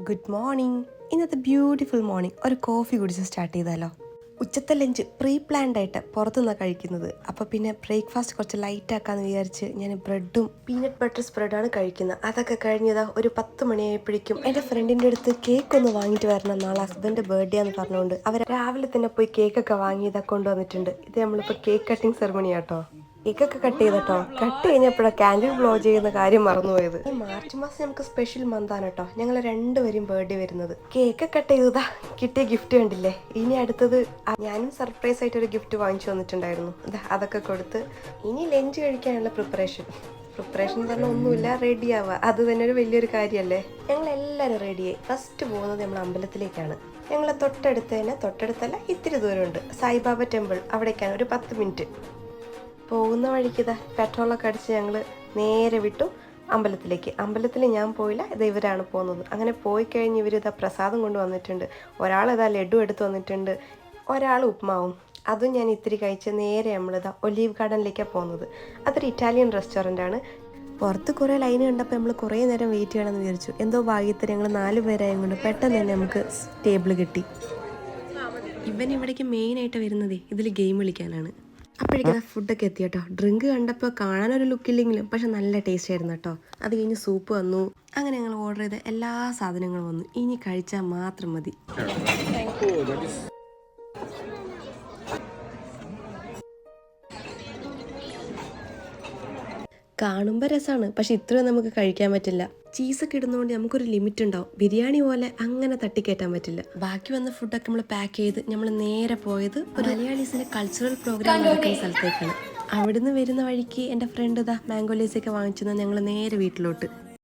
Good morning. ഇന്നത്തെ beautiful morning ഒരു coffee കുടിച്ച് സ്റ്റാർട്ട് ചെയ്താലോ. ഉച്ചത്തെ ലഞ്ച് പ്രീ പ്ലാൻഡ് ആയിട്ട് പുറത്തുനിന്നാണ് കഴിക്കുന്നത്. അപ്പോൾ പിന്നെ ബ്രേക്ക്ഫാസ്റ്റ് കുറച്ച് ലൈറ്റ് ആക്കാമെന്ന് വിചാരിച്ച് ഞാൻ ബ്രെഡും പീനട്ട് ബട്ടർ സ്പ്രെഡാണ് കഴിക്കുന്നത്. അതൊക്കെ കഴിഞ്ഞതാ ഒരു 10 മണിയായപ്പോഴേക്കും എൻ്റെ ഫ്രണ്ടിൻ്റെ അടുത്ത് കേക്ക് ഒന്ന് വാങ്ങിയിട്ട് വരണം, നാളെ ഹസ്ബൻഡ് ബർത്ത്ഡേ എന്ന് പറഞ്ഞുകൊണ്ട് അവർ രാവിലെ തന്നെ പോയി കേക്കൊക്കെ വാങ്ങി ഇതൊക്കെ കൊണ്ടുവന്നിട്ടുണ്ട്. ഇത് നമ്മളിപ്പോൾ കേക്ക് കട്ടിങ് സെറമണി ആട്ടോ. കേക്കൊക്കെ കട്ട് ചെയ്തട്ടോ. കട്ട് കഴിഞ്ഞപ്പോഴാണ് ക്യാൻഡിൽ ബ്ലോ ചെയ്യുന്ന കാര്യം മറന്നുപോയത്. ഈ മാർച്ച് മാസം നമുക്ക് സ്പെഷ്യൽ മന്താണ് കേട്ടോ. ഞങ്ങൾ രണ്ടുപേരും ബർത്ത്ഡേ വരുന്നത്. കേക്ക് കട്ട് ചെയ്തതാ, കിട്ടിയ ഗിഫ്റ്റ് കണ്ടില്ലേ. ഇനി അടുത്തത് ഞാനും സർപ്രൈസ് ആയിട്ട് ഒരു ഗിഫ്റ്റ് വാങ്ങിച്ചു വന്നിട്ടുണ്ടായിരുന്നു. അതൊക്കെ കൊടുത്ത് ഇനി ലഞ്ച് കഴിക്കാനുള്ള പ്രിപ്പറേഷൻ പറഞ്ഞാൽ ഒന്നുമില്ല, റെഡി ആവുക. അത് തന്നെ ഒരു വലിയൊരു കാര്യമല്ലേ. ഞങ്ങൾ എല്ലാവരും റെഡിയായി. ഫസ്റ്റ് പോകുന്നത് നമ്മൾ അമ്പലത്തിലേക്കാണ്. ഞങ്ങളെ തൊട്ടടുത്തല്ല ഇത്തിരി ദൂരമുണ്ട്, സായിബാബ ടെമ്പിൾ. അവിടേക്കാണ് ഒരു 10 മിനിറ്റ്. പോകുന്ന വഴിക്ക് പെട്രോളൊക്കെ അടിച്ച് ഞങ്ങൾ നേരെ വിട്ടു അമ്പലത്തിലേക്ക്. അമ്പലത്തിൽ ഞാൻ പോയില്ല, ഇത് ഇവരാണ് പോകുന്നത്. അങ്ങനെ പോയി കഴിഞ്ഞ് ഇവർ പ്രസാദം കൊണ്ട് വന്നിട്ടുണ്ട്. ഒരാൾ ലഡു എടുത്ത് വന്നിട്ടുണ്ട്, ഒരാൾ ഉപ്മാവും. അതും ഞാൻ ഇത്തിരി കഴിച്ച് നേരെ ഒലീവ് ഗാർഡനിലേക്കാണ് പോകുന്നത്. അതൊരു ഇറ്റാലിയൻ റെസ്റ്റോറൻ്റ് ആണ്. പുറത്ത് കുറേ ലൈൻ കണ്ടപ്പോൾ നമ്മൾ കുറേ നേരം വെയിറ്റ് ചെയ്യണമെന്ന് വിചാരിച്ചു. എന്തോ ഭാഗ്യത്തിന് ഞങ്ങൾ 4 പേരായത് കൊണ്ട് പെട്ടെന്ന് തന്നെ നമുക്ക് ടേബിൾ കിട്ടി. ഇവൻ ഇവിടേക്ക് മെയിനായിട്ട് വരുന്നത് ഇതിൽ ഗെയിം കളിക്കാനാണ്. അപ്പോഴേക്കും ഫുഡൊക്കെ എത്തി കേട്ടോ. ഡ്രിങ്ക് കണ്ടപ്പോൾ കാണാനൊരു ലുക്കില്ലെങ്കിലും പക്ഷെ നല്ല ടേസ്റ്റ് ആയിരുന്നു കേട്ടോ. അത് കഴിഞ്ഞ് സൂപ്പ് വന്നു. അങ്ങനെ ഞങ്ങൾ ഓർഡർ ചെയ്ത എല്ലാ സാധനങ്ങളും വന്നു. ഇനി കഴിച്ചാൽ മാത്രം മതി. കാണുമ്പോൾ രസമാണ്, പക്ഷെ ഇത്രയും നമുക്ക് കഴിക്കാൻ പറ്റില്ല. ചീസൊക്കെ ഇടുന്നതുകൊണ്ട് നമുക്കൊരു ലിമിറ്റ് ഉണ്ടാവും. ബിരിയാണി പോലെ അങ്ങനെ തട്ടിക്കയറ്റാൻ പറ്റില്ല. ബാക്കി വന്ന ഫുഡൊക്കെ നമ്മൾ പാക്ക് ചെയ്ത് നമ്മൾ നേരെ പോയത് ഒരു മലയാളീസിന്റെ കൾച്ചറൽ പ്രോഗ്രാം നടക്കുന്ന സ്ഥലത്തേക്കാണ്. അവിടുന്ന് വരുന്ന വഴിക്ക് എൻ്റെ ഫ്രണ്ട് മാംഗോ ലേസൊക്കെ വാങ്ങിച്ചു ഞങ്ങൾ നേരെ വീട്ടിലോട്ട്.